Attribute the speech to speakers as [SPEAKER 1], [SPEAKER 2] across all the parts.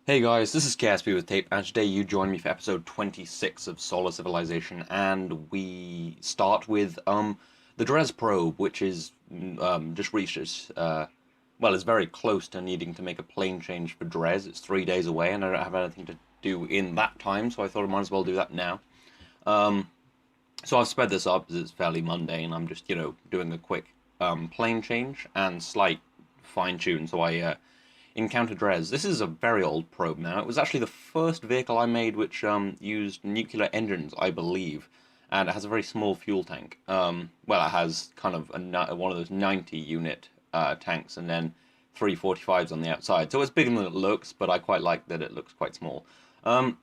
[SPEAKER 1] Hey guys, this is KSP with Tape, and today you join me for episode 26 of Solar Civilization, and we start with the Dres probe, which is just reached its well, it's very close to needing to make a plane change for Dres. It's 3 days away, and I don't have anything to do in that time, so I thought I might as well do that now. Um, so I've sped this up as it's fairly mundane. I'm just doing a quick plane change and slight fine tune, so I encounter Dres. This is a very old probe now. It was actually the first vehicle I made which used nuclear engines, I believe, and it has a very small fuel tank. Well, it has kind of one of those 90 unit tanks and then 345s on the outside. So it's bigger than it looks, but I quite like that it looks quite small. Um,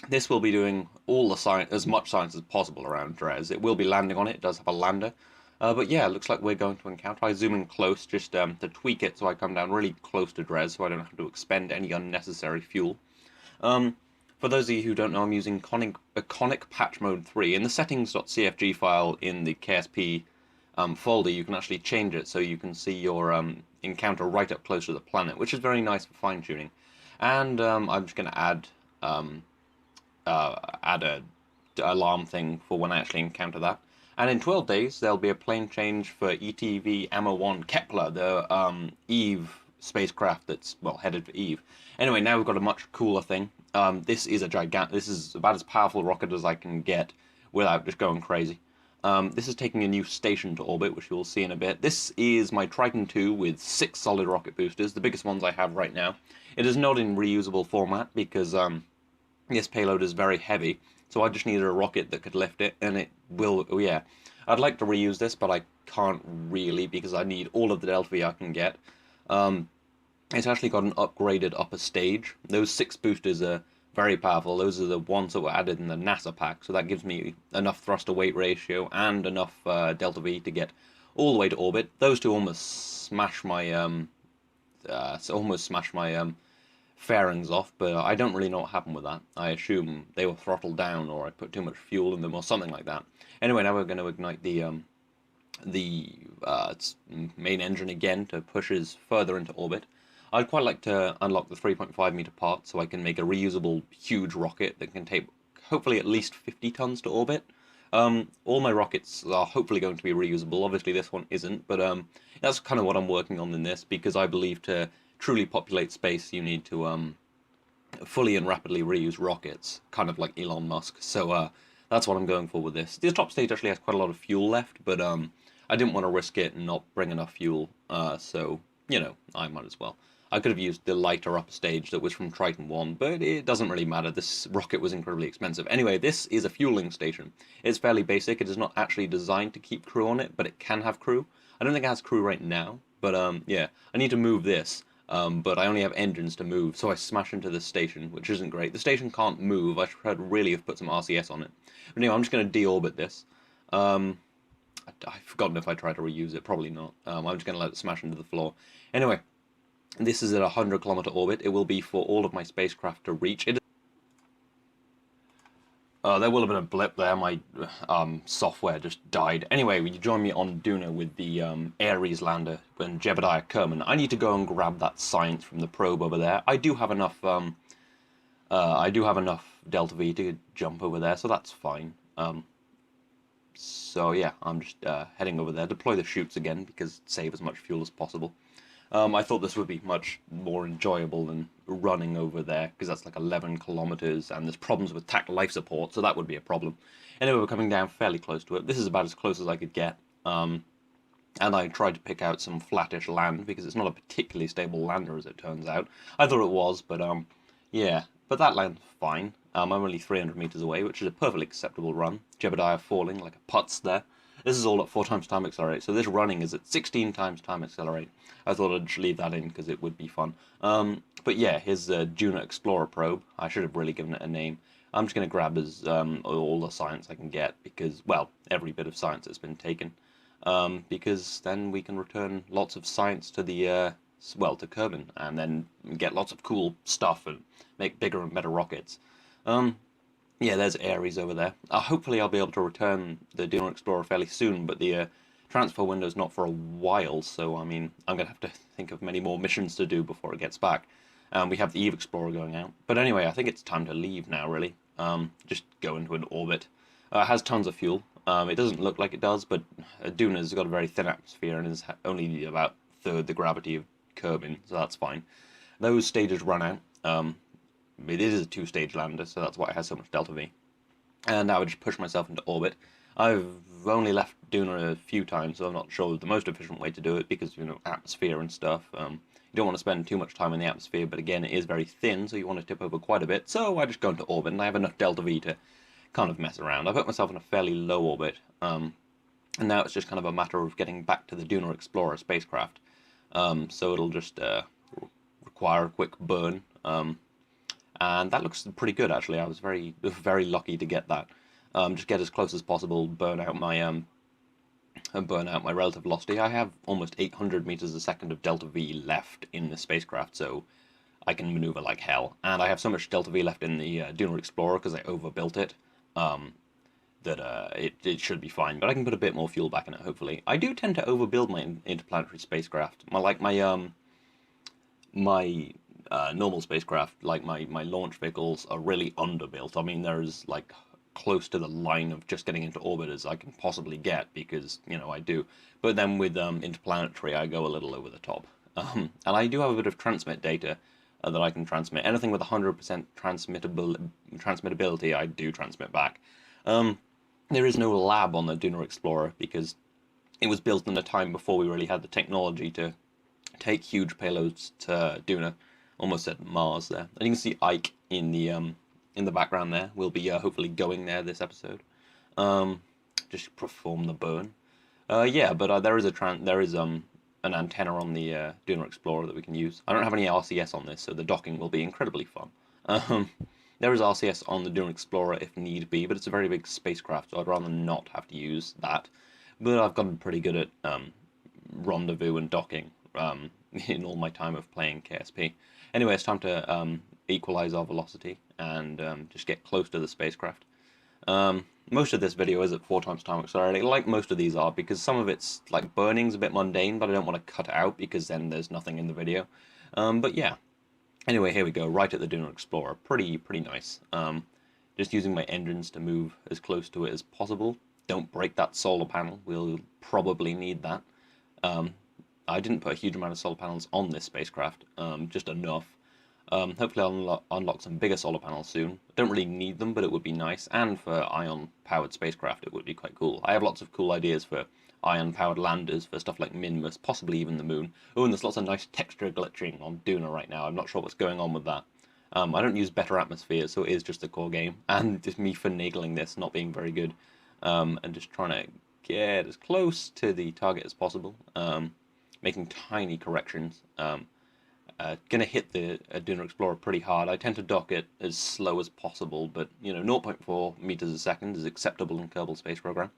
[SPEAKER 1] this will be doing all the science, as much science as possible around Dres. It will be landing on it. It does have a lander. But yeah, it looks like we're going to encounter. I zoom in close just to tweak it so I come down really close to Dres so I don't have to expend any unnecessary fuel. Um, for those of you who don't know, I'm using Conic Patch Mode 3. In the settings.cfg file in the KSP folder, you can actually change it so you can see your encounter right up close to the planet, which is very nice for fine-tuning. And I'm just going to um, add a alarm thing for when I actually encounter that. And in 12 days, there'll be a plane change for ETV Ammo 1 Kepler, the Eve spacecraft that's, well, headed for Eve. Anyway, now we've got a much cooler thing. This is this is about as powerful a rocket as I can get without just going crazy. This is taking a new station to orbit, which you'll see in a bit. This is my Triton 2 with 6 solid rocket boosters, the biggest ones I have right now. It is not in reusable format because this payload is very heavy, so I just needed a rocket that could lift it, and it will, oh yeah. I'd like to reuse this, but I can't really because I need all of the Delta V I can get. It's actually got an upgraded upper stage. Those 6 boosters are very powerful. Those are the ones that were added in the NASA pack, so that gives me enough thrust to weight ratio and enough Delta V to get all the way to orbit. Those two almost smash my fairings off, but I don't really know what happened with that. I assume they were throttled down, or I put too much fuel in them, or something like that. Anyway, now we're going to ignite the main engine again to push us further into orbit. I'd quite like to unlock the 3.5 meter part so I can make a reusable huge rocket that can take hopefully at least 50 tons to orbit. All my rockets are hopefully going to be reusable. Obviously, this one isn't, but that's kind of what I'm working on in this because I believe to truly populate space, you need to fully and rapidly reuse rockets, kind of like Elon Musk. So that's what I'm going for with this. This top stage actually has quite a lot of fuel left, but I didn't want to risk it and not bring enough fuel. So I might as well. I could have used the lighter upper stage that was from Triton 1, but it doesn't really matter. This rocket was incredibly expensive. Anyway, this is a fueling station. It's fairly basic. It is not actually designed to keep crew on it, but it can have crew. I don't think it has crew right now, but yeah, I need to move this. But I only have engines to move, so I smash into this station, which isn't great. The station can't move. I should really have put some RCS on it. But anyway, I'm just going to deorbit this. I've forgotten if I try to reuse it. Probably not. I'm just going to let it smash into the floor. Anyway, this is at a 100-kilometer orbit. It will be for all of my spacecraft to reach. There will have been a blip there. My software just died. Anyway, you join me on Duna with the Ares lander and Jebediah Kerman. I need to go and grab that science from the probe over there. I do have enough. I do have enough Delta V to jump over there, so that's fine. So yeah, I'm just heading over there. Deploy the chutes again because save as much fuel as possible. I thought this would be much more enjoyable than running over there, because that's like 11 kilometers, and there's problems with TAC life support, so that would be a problem. Anyway, we're coming down fairly close to it. This is about as close as I could get. And I tried to pick out some flattish land, because it's not a particularly stable lander, as it turns out. I thought it was, but yeah. But that land's fine. I'm only 300 meters away, which is a perfectly acceptable run. Jebediah falling like a putz there. This is all at 4 times time accelerate, so this running is at 16 times time accelerate. I thought I'd just leave that in because it would be fun. But yeah, here's the Juno Explorer probe. I should have really given it a name. I'm just going to grab all the science I can get because, well, every bit of science that's been taken. Because then we can return lots of science to the, well, to Kerbal, and then get lots of cool stuff and make bigger and better rockets. Yeah, there's Ares over there. Hopefully I'll be able to return the Duna Explorer fairly soon, but the transfer window's not for a while, so I mean, I'm going to have to think of many more missions to do before it gets back. We have the Eve Explorer going out. But anyway, I think it's time to leave now, really. Just go into an orbit. It has tons of fuel. It doesn't look like it does, but Duna's got a very thin atmosphere and is only about a third the gravity of Kerbin, so that's fine. Those stages run out. It is a two-stage lander, so that's why it has so much delta V. And now I just push myself into orbit. I've only left Duna a few times, so I'm not sure the most efficient way to do it because, atmosphere and stuff. You don't want to spend too much time in the atmosphere, but again, it is very thin, so you want to tip over quite a bit. So I just go into orbit, and I have enough delta V to kind of mess around. I put myself in a fairly low orbit, and now it's just kind of a matter of getting back to the Duna Explorer spacecraft. So it'll just require a quick burn. And that looks pretty good, actually. I was very, very lucky to get that. Just get as close as possible, burn out my relative velocity. I have almost 800 meters a second of delta V left in the spacecraft, so I can maneuver like hell. And I have so much delta V left in the Duna Explorer because I overbuilt it, that it should be fine. But I can put a bit more fuel back in it, hopefully. I do tend to overbuild my interplanetary spacecraft. My normal spacecraft, like my launch vehicles, are really underbuilt. I mean, there's like close to the line of just getting into orbit as I can possibly get because, I do. But then with interplanetary, I go a little over the top. And I do have a bit of transmit data that I can transmit. Anything with 100% transmittability, I do transmit back. There is no lab on the Duna Explorer because it was built in a time before we really had the technology to take huge payloads to Duna, almost at Mars there. And you can see Ike in the background there. We'll be hopefully going there this episode. Just perform the burn. But there is an antenna on the Duna Explorer that we can use. I don't have any RCS on this, so the docking will be incredibly fun. There is RCS on the Duna Explorer if need be, but it's a very big spacecraft, so I'd rather not have to use that. But I've gotten pretty good at rendezvous and docking in all my time of playing KSP. Anyway, it's time to equalize our velocity and just get close to the spacecraft. Most of this video is at 4 times time accelerating, like most of these are, because some of it's like burning's a bit mundane, but I don't want to cut it out because then there's nothing in the video. But yeah. Anyway, here we go, right at the Duna Explorer. Pretty nice. Just using my engines to move as close to it as possible. Don't break that solar panel. We'll probably need that. I didn't put a huge amount of solar panels on this spacecraft, just enough. Hopefully I'll unlock some bigger solar panels soon. I don't really need them, but it would be nice. And for ion-powered spacecraft, it would be quite cool. I have lots of cool ideas for ion-powered landers, for stuff like Minmus, possibly even the moon. Oh, and there's lots of nice texture glitching on Duna right now. I'm not sure what's going on with that. I don't use better atmospheres, so it is just a core game. And just me finagling this, not being very good. And just trying to get as close to the target as possible. Making tiny corrections. Gonna hit the Duna Explorer pretty hard. I tend to dock it as slow as possible, but 0.4 meters a second is acceptable in Kerbal Space Program.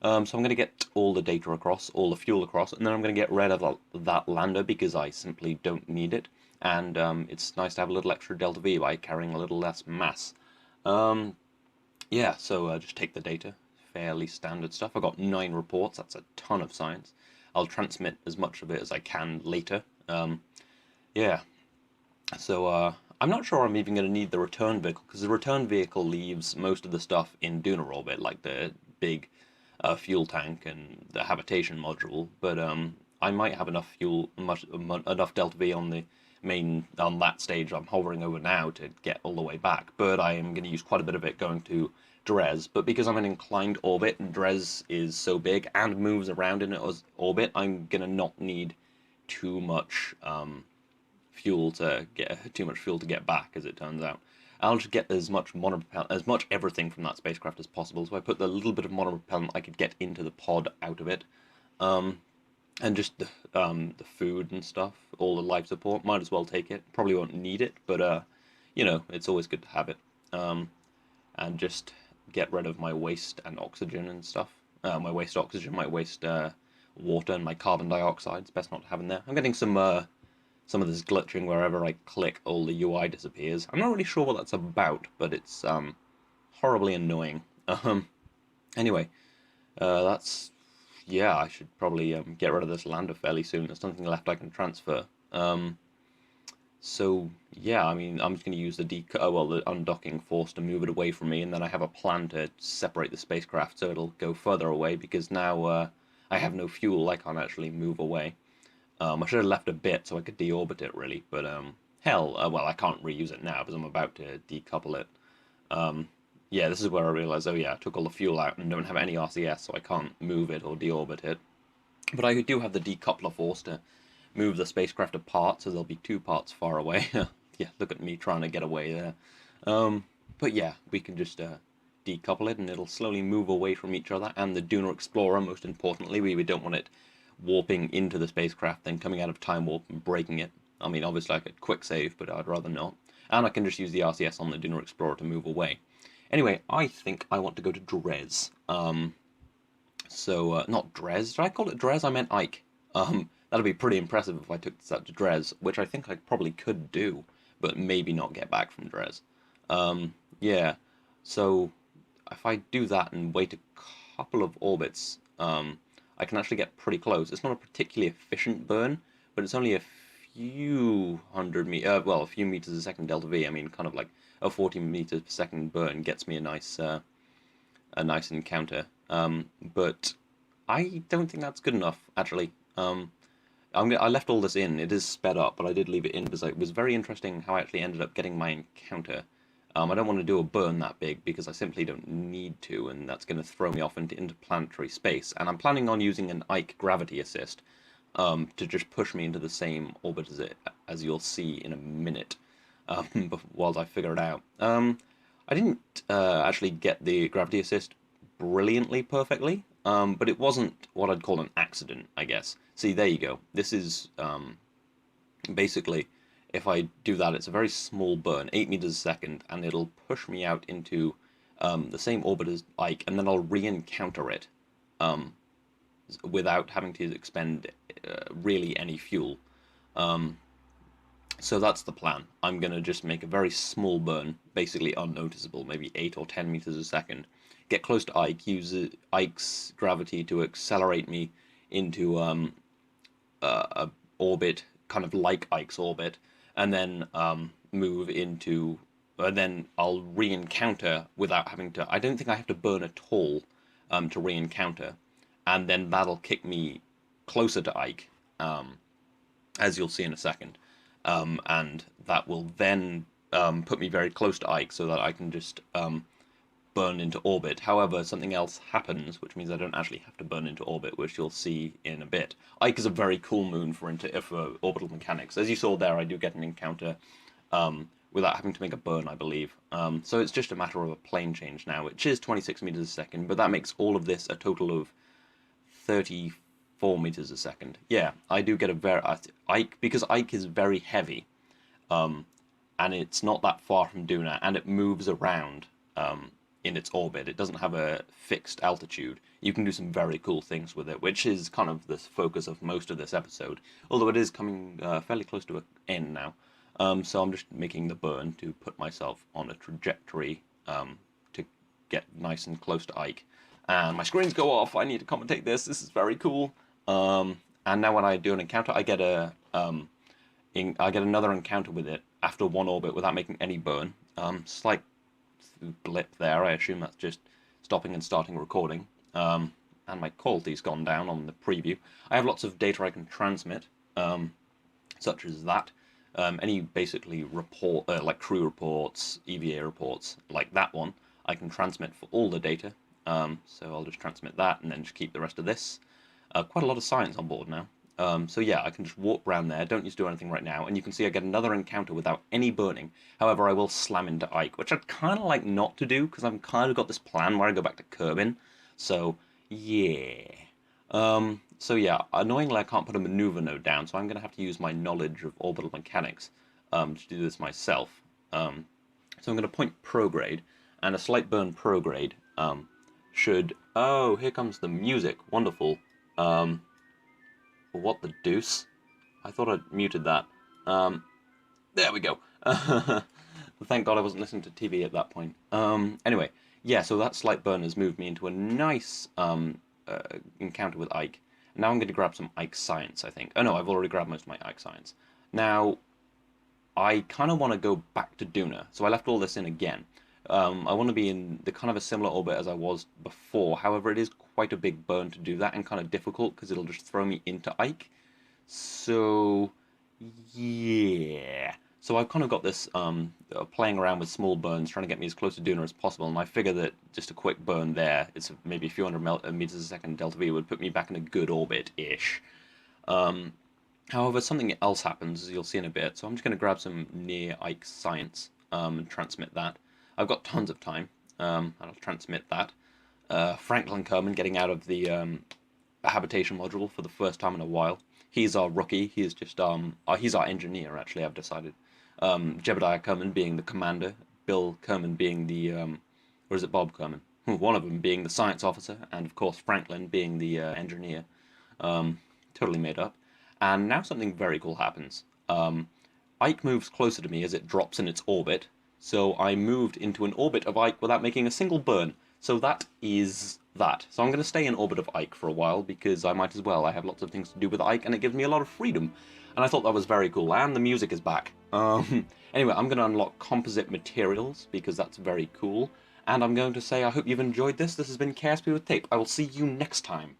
[SPEAKER 1] So I'm going to get all the data across, all the fuel across, and then I'm going to get rid of that lander because I simply don't need it. And it's nice to have a little extra delta V by carrying a little less mass. So just take the data. Fairly standard stuff. I got 9 reports. That's a ton of science. I'll transmit as much of it as I can later. So I'm not sure I'm even going to need the return vehicle because the return vehicle leaves most of the stuff in Duna orbit, like the big fuel tank and the habitation module, but I might have enough fuel, enough delta V on that stage I'm hovering over now to get all the way back, but I am going to use quite a bit of it going to Dres, but because I'm in an inclined orbit and Dres is so big and moves around in its orbit, I'm going to not need too much fuel to get back, as it turns out. I'll just get as much everything from that spacecraft as possible. So I put the little bit of monopropellant I could get into the pod out of it, and just the food and stuff, all the life support. Might as well take it. Probably won't need it, but it's always good to have it. And just get rid of my waste and oxygen and stuff. My waste oxygen, my waste water, and my carbon dioxide. It's best not to have in there. I'm getting some of this glitching wherever I click, all the UI disappears. I'm not really sure what that's about, but it's horribly annoying. Anyway, I should probably get rid of this lander fairly soon. There's nothing left I can transfer. So yeah, I mean, I'm just going to use the undocking force to move it away from me, and then I have a plan to separate the spacecraft so it'll go further away because now I have no fuel. I can't actually move away. I should have left a bit so I could deorbit it really, but hell, well, I can't reuse it now because I'm about to decouple it. Um, yeah, this is where I realized, oh yeah, I took all the fuel out and don't have any RCS, so I can't move it or deorbit it. But I do have the decoupler force to move the spacecraft apart, so there'll be two parts far away. Yeah, look at me trying to get away there. Um, but yeah, we can just decouple it, and it'll slowly move away from each other. And the Lunar Explorer, most importantly, we don't want it warping into the spacecraft, then coming out of time warp and breaking it. I mean, obviously I could quick save, but I'd rather not. And I can just use the RCS on the Lunar Explorer to move away. Anyway, I think I want to go to Dres. Not Dres. Did I call it Dres? I meant Ike. That'd be pretty impressive if I took this out to Dres, which I think I probably could do, but maybe not get back from Dres. Yeah. So if I do that and wait a couple of orbits, I can actually get pretty close. It's not a particularly efficient burn, but it's only a few a few meters a second delta V. I mean, kind of like a 40 meters per second burn gets me a nice encounter. But I don't think that's good enough, actually. I left all this in. It is sped up, but I did leave it in because it was very interesting how I actually ended up getting my encounter. I don't want to do a burn that big because I simply don't need to, and that's going to throw me off into interplanetary space. And I'm planning on using an Ike gravity assist to just push me into the same orbit as you'll see in a minute, while I figure it out. I didn't actually get the gravity assist brilliantly perfectly, but it wasn't what I'd call an accident, I guess. See, there you go. This is basically, if I do that, it's a very small burn, 8 meters a second, and it'll push me out into the same orbit as Ike, and then I'll re-encounter it um, without having to expend really any fuel. Um, so that's the plan. I'm going to just make a very small burn, basically unnoticeable, maybe 8 or 10 meters a second. Get close to Ike, use Ike's gravity to accelerate me into a orbit, kind of like Ike's orbit, and then move into. And then I'll re-encounter without having to. I don't think I have to burn at all to re-encounter, and then that'll kick me closer to Ike, as you'll see in a second, and that will then put me very close to Ike so that I can just burn into orbit. However, something else happens, which means I don't actually have to burn into orbit, which you'll see in a bit. Ike is a very cool moon for orbital mechanics. As you saw there, I do get an encounter without having to make a burn, I believe. So it's just a matter of a plane change now, which is 26 meters a second, but that makes all of this a total of 34 meters a second. Yeah, I do get a very Ike because Ike is very heavy, and it's not that far from Duna, and it moves around in its orbit. It doesn't have a fixed altitude. You can do some very cool things with it, which is kind of the focus of most of this episode. Although it is coming fairly close to an end now, so I'm just making the burn to put myself on a trajectory to get nice and close to Ike. And my screens go off. I need to commentate this. This is very cool. And now when I do an encounter, I get another encounter with it after one orbit without making any burn. Slight blip there. I assume that's just stopping and starting recording. And my quality's gone down on the preview. I have lots of data I can transmit, such as that. Any basically report, like crew reports, EVA reports, like that one, I can transmit for all the data. So I'll just transmit that and then just keep the rest of this. Quite a lot of science on board now. So yeah, I can just walk around there, don't need to do anything right now, and you can see I get another encounter without any burning. However, I will slam into Ike, which I'd kind of like not to do, because I've kind of got this plan where I go back to Kerbin. So, yeah. So yeah, annoyingly I can't put a maneuver node down, so I'm going to have to use my knowledge of orbital mechanics to do this myself. So I'm going to point prograde, and a slight burn prograde should... Oh, here comes the music. Wonderful. What the deuce? I thought I'd muted that. There we go. Thank God I wasn't listening to TV at that point. Anyway, yeah, so that slight burn has moved me into a nice encounter with Ike. Now I'm going to grab some Ike science, I think. Oh no, I've already grabbed most of my Ike science. Now, I kind of want to go back to Duna, so I left all this in again. I want to be in the kind of a similar orbit as I was before. However, it is quite a big burn to do that and kind of difficult because it'll just throw me into Ike. So, yeah. So I've kind of got this playing around with small burns, trying to get me as close to Duna as possible. And I figure that just a quick burn there, it's maybe a few hundred meters a second delta V, would put me back in a good orbit-ish. Um, However, something else happens, as you'll see in a bit. So I'm just going to grab some near Ike science and transmit that. I've got tons of time, and I'll transmit that. Franklin Kerman getting out of the habitation module for the first time in a while. He's our rookie. He is just he's our engineer. Actually, I've decided. Jebediah Kerman being the commander, Bill Kerman being the or is it Bob Kerman? One of them being the science officer, and of course Franklin being the engineer. Totally made up. And now something very cool happens. Ike moves closer to me as it drops in its orbit, so I moved into an orbit of Ike without making a single burn. So that is that. So I'm going to stay in orbit of Ike for a while, because I might as well. I have lots of things to do with Ike, and it gives me a lot of freedom. And I thought that was very cool, and the music is back. Anyway, I'm going to unlock composite materials, because that's very cool. And I'm going to say I hope you've enjoyed this. This has been KSP with Tape. I will see you next time.